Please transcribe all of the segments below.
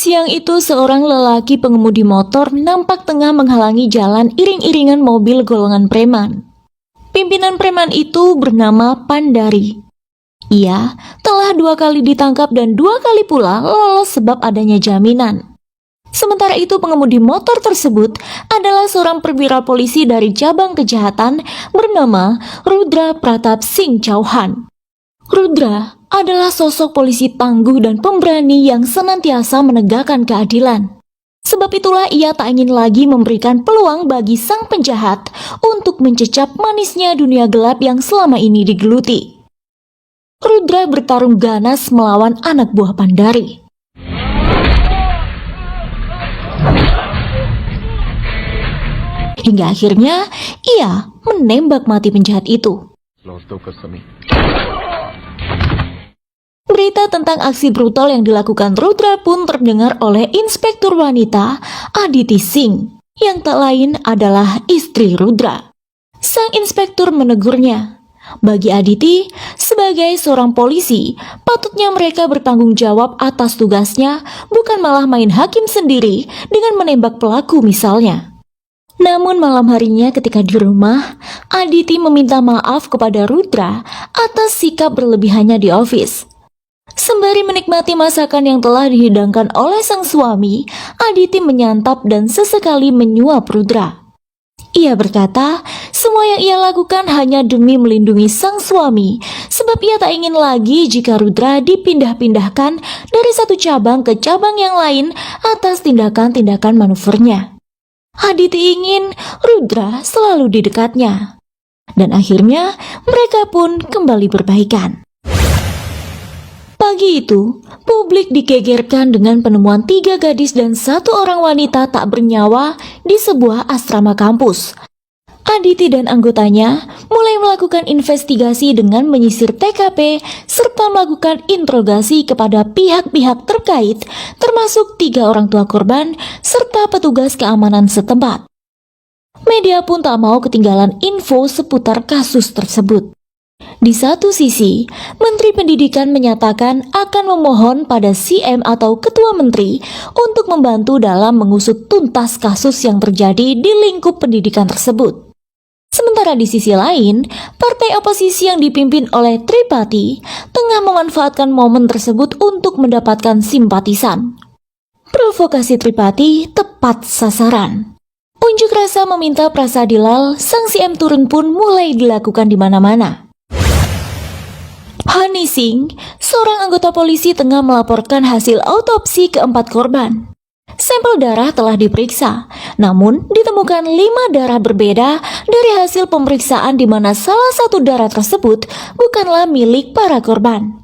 Siang itu seorang lelaki pengemudi motor nampak tengah menghalangi jalan iring-iringan mobil golongan preman. Pimpinan preman itu bernama Pandari. Ia telah 2 kali ditangkap dan 2 kali pula lolos sebab adanya jaminan. Sementara itu pengemudi motor tersebut adalah seorang perwira polisi dari cabang kejahatan bernama Rudra Pratap Singh Chauhan. Rudra adalah sosok polisi tangguh dan pemberani yang senantiasa menegakkan keadilan. Sebab itulah ia tak ingin lagi memberikan peluang bagi sang penjahat untuk mencecap manisnya dunia gelap yang selama ini digeluti. Rudra bertarung ganas melawan anak buah Pandari. Hingga akhirnya ia menembak mati penjahat itu. Berita tentang aksi brutal yang dilakukan Rudra pun terdengar oleh Inspektur Wanita Aditi Singh, yang tak lain adalah istri Rudra. Sang inspektur menegurnya. Bagi Aditi, sebagai seorang polisi, patutnya mereka bertanggung jawab atas tugasnya, bukan malah main hakim sendiri dengan menembak pelaku misalnya. Namun malam harinya ketika di rumah, Aditi meminta maaf kepada Rudra atas sikap berlebihannya di office. Sembari menikmati masakan yang telah dihidangkan oleh sang suami, Aditi menyantap dan sesekali menyuap Rudra. Ia berkata, semua yang ia lakukan hanya demi melindungi sang suami, sebab ia tak ingin lagi jika Rudra dipindah-pindahkan dari satu cabang ke cabang yang lain atas tindakan-tindakan manuvernya. Aditi ingin Rudra selalu di dekatnya. Dan akhirnya mereka pun kembali berbaikan. Pagi itu, publik digegerkan dengan penemuan 3 gadis dan 1 orang wanita tak bernyawa di sebuah asrama kampus. Aditi dan anggotanya mulai melakukan investigasi dengan menyisir TKP serta melakukan interogasi kepada pihak-pihak terkait, termasuk 3 orang tua korban serta petugas keamanan setempat. Media pun tak mau ketinggalan info seputar kasus tersebut. Di satu sisi, Menteri Pendidikan menyatakan akan memohon pada CM atau Ketua Menteri untuk membantu dalam mengusut tuntas kasus yang terjadi di lingkup pendidikan tersebut. Sementara di sisi lain, partai oposisi yang dipimpin oleh Tripati tengah memanfaatkan momen tersebut untuk mendapatkan simpatisan. Provokasi Tripati tepat sasaran. Unjuk rasa meminta Prasadilal, sang CM turun pun mulai dilakukan di mana-mana. Hani Singh, seorang anggota polisi tengah melaporkan hasil autopsi ke-4 korban. Sampel darah telah diperiksa, namun ditemukan 5 darah berbeda dari hasil pemeriksaan di mana salah satu darah tersebut bukanlah milik para korban.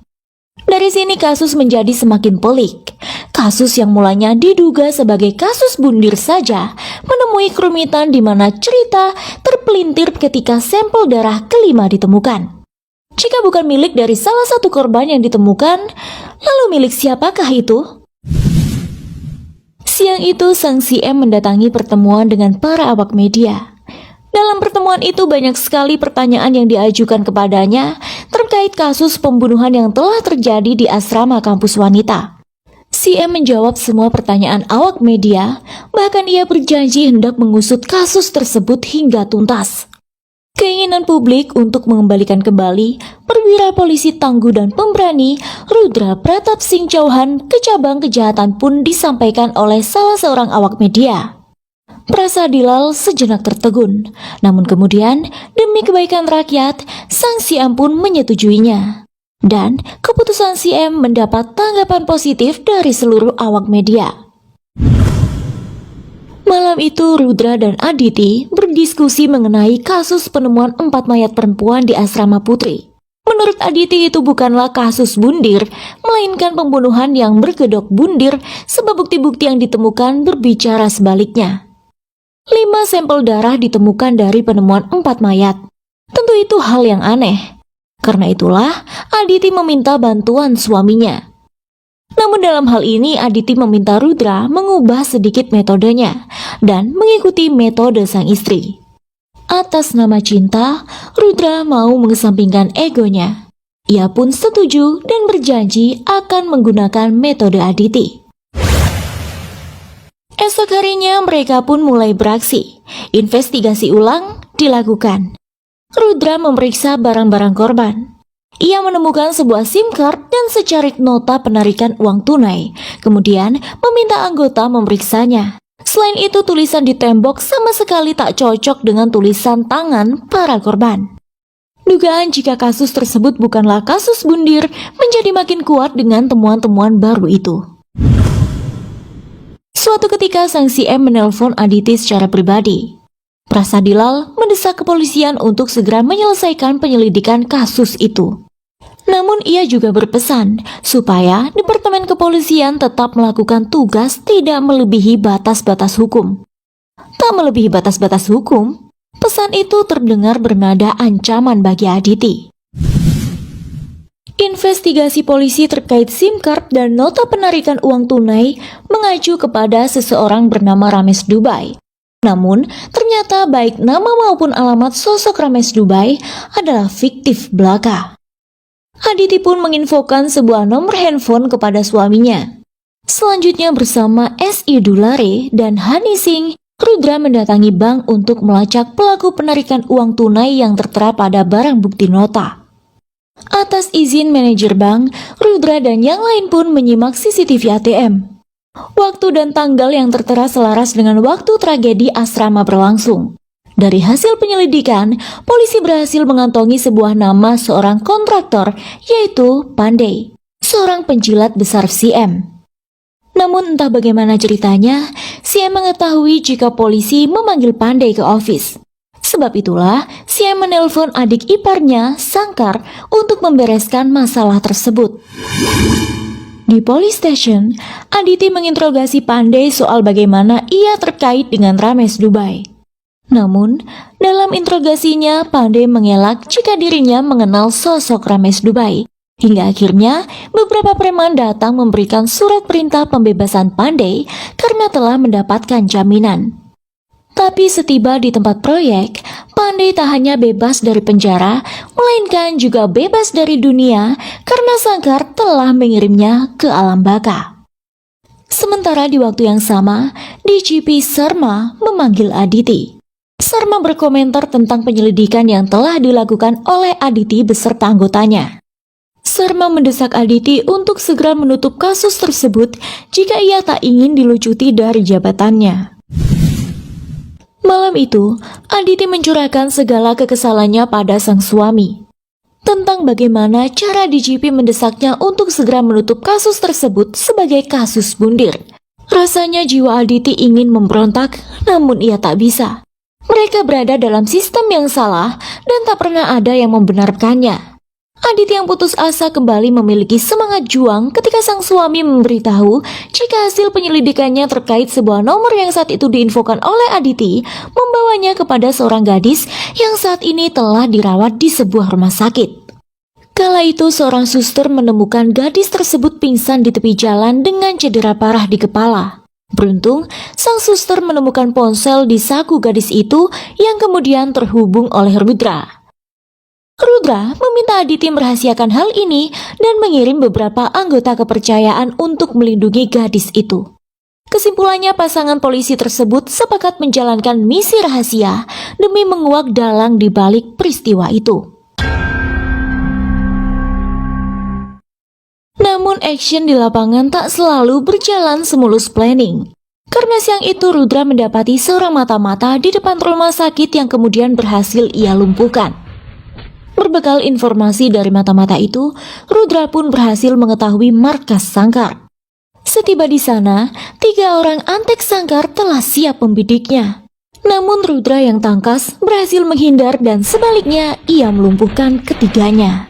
Dari sini kasus menjadi semakin pelik. Kasus yang mulanya diduga sebagai kasus bundir saja menemui kerumitan di mana cerita terpelintir ketika sampel darah kelima ditemukan. Jika bukan milik dari salah satu korban yang ditemukan, lalu milik siapakah itu? Siang itu sang CM mendatangi pertemuan dengan para awak media. Dalam pertemuan itu banyak sekali pertanyaan yang diajukan kepadanya terkait kasus pembunuhan yang telah terjadi di asrama kampus wanita. CM menjawab semua pertanyaan awak media, bahkan ia berjanji hendak mengusut kasus tersebut hingga tuntas. Keinginan publik untuk mengembalikan kembali perwira polisi tangguh dan pemberani Rudra Pratap Singh Chauhan ke cabang kejahatan pun disampaikan oleh salah seorang awak media. Prasadilal sejenak tertegun, namun kemudian demi kebaikan rakyat, sang CM pun menyetujuinya. Dan keputusan CM mendapat tanggapan positif dari seluruh awak media. Malam itu Rudra dan Aditi berdiskusi mengenai kasus penemuan 4 mayat perempuan di asrama putri. Menurut Aditi itu bukanlah kasus bundir, melainkan pembunuhan yang berkedok bundir sebab bukti-bukti yang ditemukan berbicara sebaliknya. 5 sampel darah ditemukan dari penemuan 4 mayat. Tentu itu hal yang aneh. Karena itulah Aditi meminta bantuan suaminya. Namun dalam hal ini Aditi meminta Rudra mengubah sedikit metodenya dan mengikuti metode sang istri. Atas nama cinta, Rudra mau mengesampingkan egonya. Ia pun setuju dan berjanji akan menggunakan metode Aditi. Esok harinya mereka pun mulai beraksi. Investigasi ulang dilakukan. Rudra memeriksa barang-barang korban. Ia menemukan sebuah SIM card dan secarik nota penarikan uang tunai. Kemudian meminta anggota memeriksanya. Selain itu, tulisan di tembok sama sekali tak cocok dengan tulisan tangan para korban. Dugaan jika kasus tersebut bukanlah kasus bundir menjadi makin kuat dengan temuan-temuan baru itu. Suatu ketika sang CM menelpon Aditi secara pribadi. Prasadilal mendesak kepolisian untuk segera menyelesaikan penyelidikan kasus itu. Namun ia juga berpesan supaya Departemen Kepolisian tetap melakukan tugas tidak melebihi batas-batas hukum. Tak melebihi batas-batas hukum, pesan itu terdengar bernada ancaman bagi Aditi. Investigasi polisi terkait SIM card dan nota penarikan uang tunai mengacu kepada seseorang bernama Ramesh Dubai. Namun, ternyata baik nama maupun alamat sosok Ramesh Dubai adalah fiktif belaka. Aditi pun menginfokan sebuah nomor handphone kepada suaminya. Selanjutnya bersama S.I. Dulare dan Hani Singh, Rudra mendatangi bank untuk melacak pelaku penarikan uang tunai yang tertera pada barang bukti nota. Atas izin manajer bank, Rudra dan yang lain pun menyimak CCTV ATM. Waktu dan tanggal yang tertera selaras dengan waktu tragedi asrama berlangsung. Dari hasil penyelidikan, polisi berhasil mengantongi sebuah nama seorang kontraktor, yaitu Pandey, seorang penjilat besar CM. Namun entah bagaimana ceritanya, CM mengetahui jika polisi memanggil Pandey ke office. Sebab itulah, CM menelpon adik iparnya, Sangkar, untuk membereskan masalah tersebut. Di police station, Aditi menginterogasi Pandey soal bagaimana ia terkait dengan Ramesh Dubai. Namun, dalam interogasinya, Pandey mengelak jika dirinya mengenal sosok Ramesh Dubai. Hingga akhirnya, beberapa preman datang memberikan surat perintah pembebasan Pandey karena telah mendapatkan jaminan. Tapi setiba di tempat proyek, Pandey tak hanya bebas dari penjara, melainkan juga bebas dari dunia karena Sangkar telah mengirimnya ke alam baka. Sementara di waktu yang sama, DGP Sharma memanggil Aditi. Sharma berkomentar tentang penyelidikan yang telah dilakukan oleh Aditi beserta anggotanya. Sharma mendesak Aditi untuk segera menutup kasus tersebut jika ia tak ingin dilucuti dari jabatannya. Malam itu, Aditi mencurahkan segala kekesalannya pada sang suami. Tentang bagaimana cara DGP mendesaknya untuk segera menutup kasus tersebut sebagai kasus bundir. Rasanya jiwa Aditi ingin memberontak, namun ia tak bisa. Mereka berada dalam sistem yang salah dan tak pernah ada yang membenarkannya. Aditi yang putus asa kembali memiliki semangat juang ketika sang suami memberitahu jika hasil penyelidikannya terkait sebuah nomor yang saat itu diinfokan oleh Aditi membawanya kepada seorang gadis yang saat ini telah dirawat di sebuah rumah sakit. Kala itu seorang suster menemukan gadis tersebut pingsan di tepi jalan dengan cedera parah di kepala. Beruntung, sang suster menemukan ponsel di saku gadis itu yang kemudian terhubung oleh Rudra. Rudra meminta Aditi merahasiakan hal ini dan mengirim beberapa anggota kepercayaan untuk melindungi gadis itu. Kesimpulannya, pasangan polisi tersebut sepakat menjalankan misi rahasia demi menguak dalang di balik peristiwa itu. Namun action di lapangan tak selalu berjalan semulus planning. Karena siang itu Rudra mendapati seorang mata-mata di depan rumah sakit yang kemudian berhasil ia lumpuhkan. Berbekal informasi dari mata-mata itu, Rudra pun berhasil mengetahui markas Sangkar. Setiba di sana, 3 orang antek Sangkar telah siap membidiknya. Namun Rudra yang tangkas berhasil menghindar dan sebaliknya ia melumpuhkan ketiganya.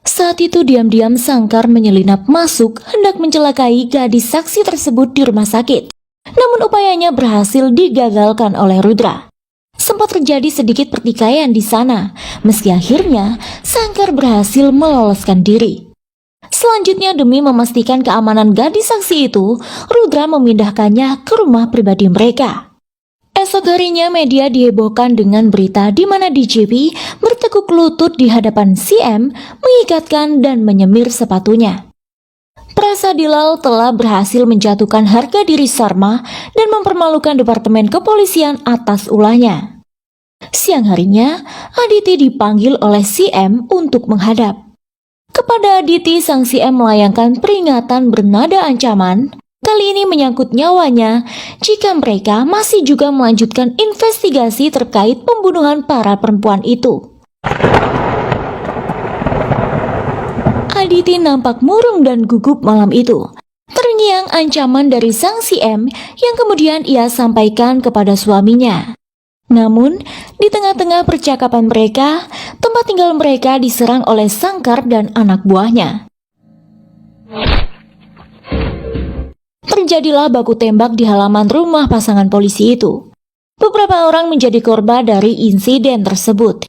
Saat itu diam-diam Sangkar menyelinap masuk hendak mencelakai gadis saksi tersebut di rumah sakit. Namun upayanya berhasil digagalkan oleh Rudra. Sempat terjadi sedikit pertikaian di sana, meski akhirnya Sangkar berhasil meloloskan diri. Selanjutnya demi memastikan keamanan gadis saksi itu, Rudra memindahkannya ke rumah pribadi mereka. Esok harinya media dihebohkan dengan berita di mana DGP bertekuk lutut di hadapan CM, mengikatkan dan menyemir sepatunya. Prasadilal telah berhasil menjatuhkan harga diri Sarma dan mempermalukan Departemen Kepolisian atas ulahnya. Siang harinya, Aditi dipanggil oleh CM untuk menghadap. Kepada Aditi, sang CM melayangkan peringatan bernada ancaman, kali ini menyangkut nyawanya jika mereka masih juga melanjutkan investigasi terkait pembunuhan para perempuan itu. Aditi nampak murung dan gugup malam itu. Terngiang ancaman dari sang CM yang kemudian ia sampaikan kepada suaminya. Namun, di tengah-tengah percakapan mereka, tempat tinggal mereka diserang oleh Sangkar dan anak buahnya. Terjadilah baku tembak di halaman rumah pasangan polisi itu. Beberapa orang menjadi korban dari insiden tersebut.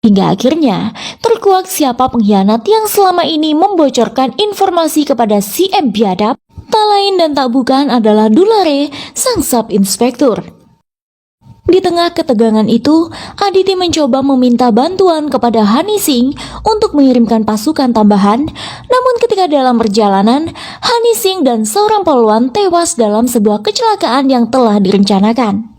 Hingga akhirnya terkuak siapa pengkhianat yang selama ini membocorkan informasi kepada CM biadab. Tak lain dan tak bukan adalah Dulare, sang sub-inspektur. Di tengah ketegangan itu, Aditi mencoba meminta bantuan kepada Hani Singh untuk mengirimkan pasukan tambahan. Namun ketika dalam perjalanan, Hani Singh dan seorang polwan tewas dalam sebuah kecelakaan yang telah direncanakan.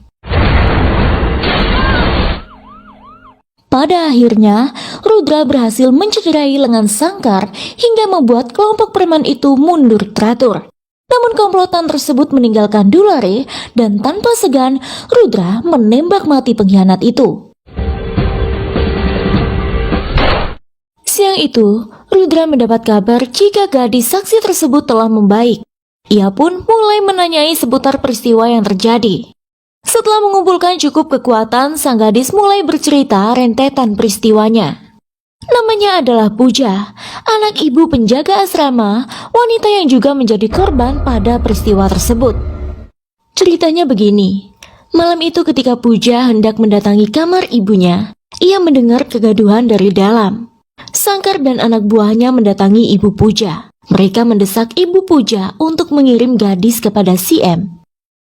Pada akhirnya, Rudra berhasil mencederai lengan Sangkar hingga membuat kelompok preman itu mundur teratur. Namun komplotan tersebut meninggalkan Dulare dan tanpa segan Rudra menembak mati pengkhianat itu. Siang itu, Rudra mendapat kabar jika gadis saksi tersebut telah membaik. Ia pun mulai menanyai seputar peristiwa yang terjadi. Setelah mengumpulkan cukup kekuatan, sang gadis mulai bercerita rentetan peristiwanya. Namanya adalah Puja, anak ibu penjaga asrama, wanita yang juga menjadi korban pada peristiwa tersebut. Ceritanya begini, malam itu ketika Puja hendak mendatangi kamar ibunya, ia mendengar kegaduhan dari dalam. Sangkar dan anak buahnya mendatangi ibu Puja. Mereka mendesak ibu Puja untuk mengirim gadis kepada CM.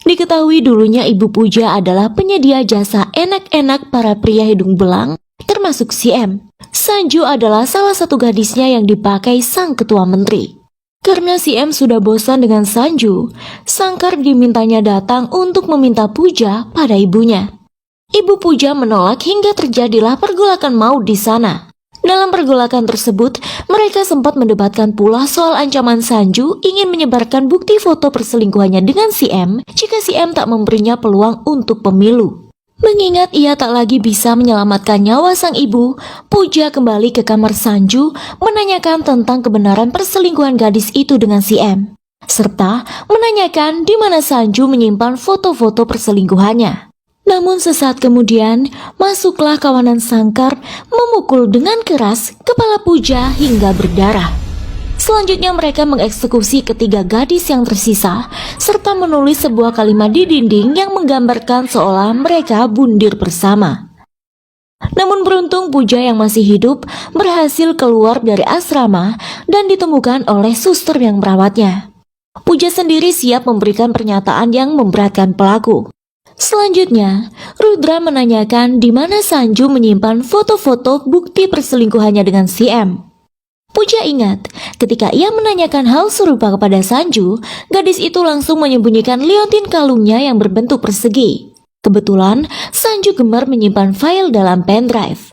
Diketahui dulunya ibu Puja adalah penyedia jasa enak-enak para pria hidung belang, termasuk CM. Sanju adalah salah satu gadisnya yang dipakai sang ketua menteri. Karena CM sudah bosan dengan Sanju, Sangkar dimintanya datang untuk meminta Puja pada ibunya. Ibu Puja menolak hingga terjadilah pergolakan maut di sana. Dalam pergolakan tersebut, mereka sempat mendebatkan pula soal ancaman Sanju ingin menyebarkan bukti foto perselingkuhannya dengan CM jika CM tak memberinya peluang untuk pemilu. Mengingat ia tak lagi bisa menyelamatkan nyawa sang ibu, Puja kembali ke kamar Sanju menanyakan tentang kebenaran perselingkuhan gadis itu dengan CM, serta menanyakan di mana Sanju menyimpan foto-foto perselingkuhannya. Namun sesaat kemudian, masuklah kawanan Sangkar memukul dengan keras kepala Puja hingga berdarah. Selanjutnya mereka mengeksekusi ketiga gadis yang tersisa, serta menulis sebuah kalimat di dinding yang menggambarkan seolah mereka bundir bersama. Namun beruntung Puja yang masih hidup berhasil keluar dari asrama dan ditemukan oleh suster yang merawatnya. Puja sendiri siap memberikan pernyataan yang memberatkan pelaku. Selanjutnya, Rudra menanyakan di mana Sanju menyimpan foto-foto bukti perselingkuhannya dengan CM. Puja ingat, ketika ia menanyakan hal serupa kepada Sanju, gadis itu langsung menyembunyikan liontin kalungnya yang berbentuk persegi. Kebetulan, Sanju gemar menyimpan file dalam pendrive.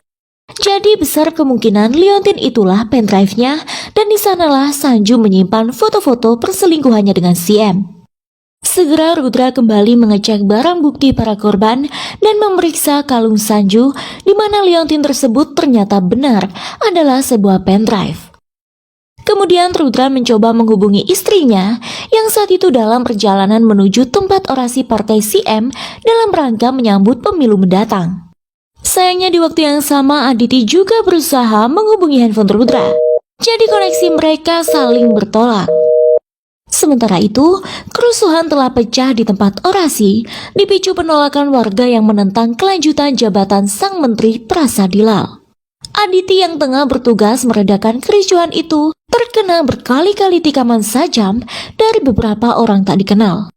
Jadi besar kemungkinan liontin itulah pendrive-nya dan di sanalah Sanju menyimpan foto-foto perselingkuhannya dengan CM. Segera Rudra kembali mengecek barang bukti para korban dan memeriksa kalung Sanju di mana liontin tersebut ternyata benar adalah sebuah pendrive. Kemudian Rudra mencoba menghubungi istrinya yang saat itu dalam perjalanan menuju tempat orasi partai CM dalam rangka menyambut pemilu mendatang. Sayangnya di waktu yang sama Aditi juga berusaha menghubungi handphone Rudra. Jadi koneksi mereka saling bertolak. Sementara itu, kerusuhan telah pecah di tempat orasi, dipicu penolakan warga yang menentang kelanjutan jabatan sang menteri Prasadilal. Aditi yang tengah bertugas meredakan kericuhan itu terkena berkali-kali tikaman sajam dari beberapa orang tak dikenal.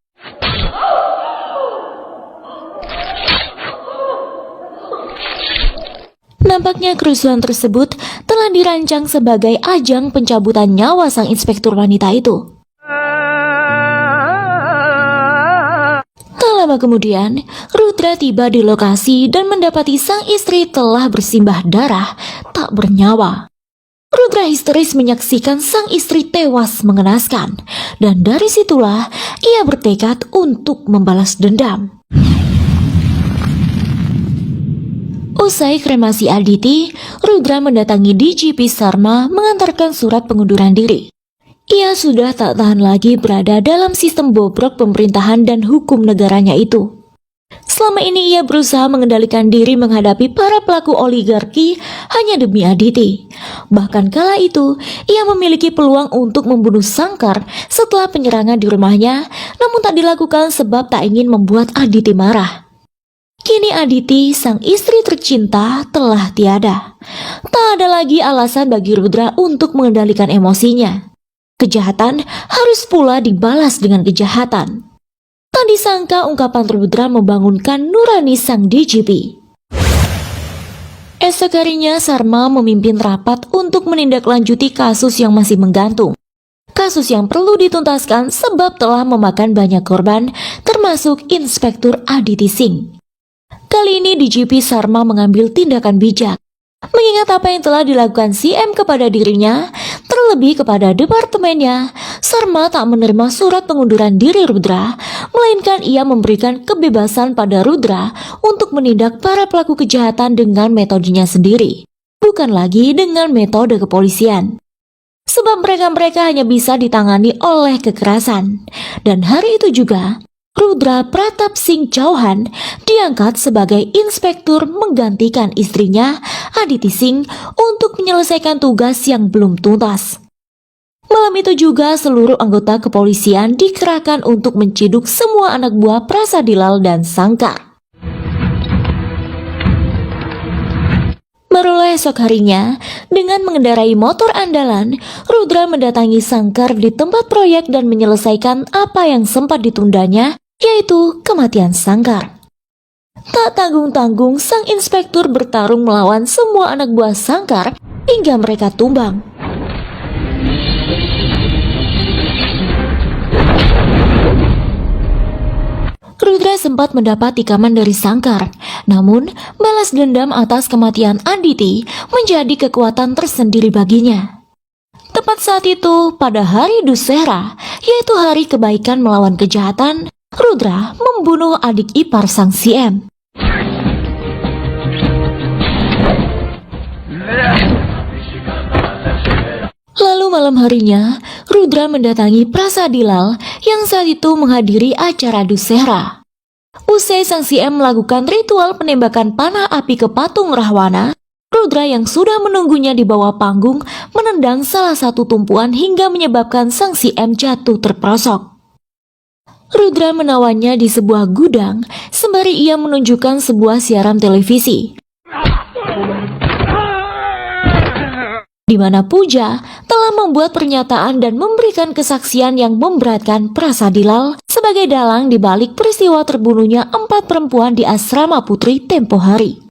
Tampaknya kerusuhan tersebut telah dirancang sebagai ajang pencabutan nyawa sang inspektur wanita itu. Tak lama kemudian, Rudra tiba di lokasi dan mendapati sang istri telah bersimbah darah tak bernyawa. Rudra histeris menyaksikan sang istri tewas mengenaskan, dan dari situlah ia bertekad untuk membalas dendam. Usai kremasi Aditi, Rudra mendatangi DJP Sarma mengantarkan surat pengunduran diri. Ia sudah tak tahan lagi berada dalam sistem bobrok pemerintahan dan hukum negaranya itu. Selama ini ia berusaha mengendalikan diri menghadapi para pelaku oligarki hanya demi Aditi. Bahkan kala itu, ia memiliki peluang untuk membunuh Sangkar setelah penyerangan di rumahnya, namun tak dilakukan sebab tak ingin membuat Aditi marah. Kini Aditi, sang istri tercinta, telah tiada. Tak ada lagi alasan bagi Rudra untuk mengendalikan emosinya. Kejahatan harus pula dibalas dengan kejahatan. Tak disangka ungkapan Rudra membangunkan nurani sang DJP. Esok harinya Sarma memimpin rapat untuk menindaklanjuti kasus yang masih menggantung. Kasus yang perlu dituntaskan sebab telah memakan banyak korban, termasuk Inspektur Aditi Singh. Kali ini DJP Sarma mengambil tindakan bijak. Mengingat apa yang telah dilakukan CM kepada dirinya, terlebih kepada departemennya, Sarma tak menerima surat pengunduran diri Rudra, melainkan ia memberikan kebebasan pada Rudra untuk menindak para pelaku kejahatan dengan metodenya sendiri, bukan lagi dengan metode kepolisian. Sebab mereka-mereka hanya bisa ditangani oleh kekerasan. Dan hari itu juga, Rudra Pratap Singh Chauhan diangkat sebagai inspektur menggantikan istrinya, Aditi Singh, untuk menyelesaikan tugas yang belum tuntas. Malam itu juga seluruh anggota kepolisian dikerahkan untuk menciduk semua anak buah Prasadilal dan Sangkar. Barulah esok harinya, dengan mengendarai motor andalan, Rudra mendatangi Sangkar di tempat proyek dan menyelesaikan apa yang sempat ditundanya, yaitu kematian Sangkar. Tak tanggung-tanggung, sang inspektur bertarung melawan semua anak buah Sangkar hingga mereka tumbang. Rudra sempat mendapat tikaman dari Sangkar, namun balas dendam atas kematian Aditi menjadi kekuatan tersendiri baginya. Tepat saat itu, pada hari Dussehra, yaitu hari kebaikan melawan kejahatan, Rudra membunuh adik ipar sang CM. Lalu malam harinya, Rudra mendatangi Prasadilal yang saat itu menghadiri acara Dussehra. Usai sang CM melakukan ritual penembakan panah api ke patung Rahwana, Rudra yang sudah menunggunya di bawah panggung menendang salah satu tumpuan hingga menyebabkan sang CM jatuh terperosok. Rudra menawannya di sebuah gudang sembari ia menunjukkan sebuah siaran televisi, di mana Puja telah membuat pernyataan dan memberikan kesaksian yang memberatkan Prasadilal sebagai dalang di balik peristiwa terbunuhnya 4 perempuan di asrama putri tempo hari.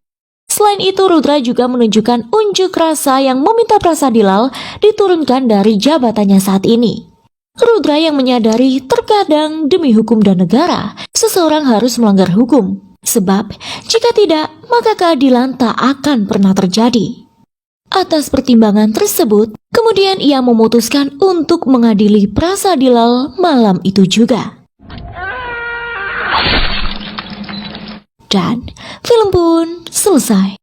Selain itu, Rudra juga menunjukkan unjuk rasa yang meminta Prasadilal diturunkan dari jabatannya saat ini. Rudra yang menyadari terkadang demi hukum dan negara, seseorang harus melanggar hukum. Sebab, jika tidak, maka keadilan tak akan pernah terjadi. Atas pertimbangan tersebut, kemudian ia memutuskan untuk mengadili Prasadilal malam itu juga. Dan film pun selesai.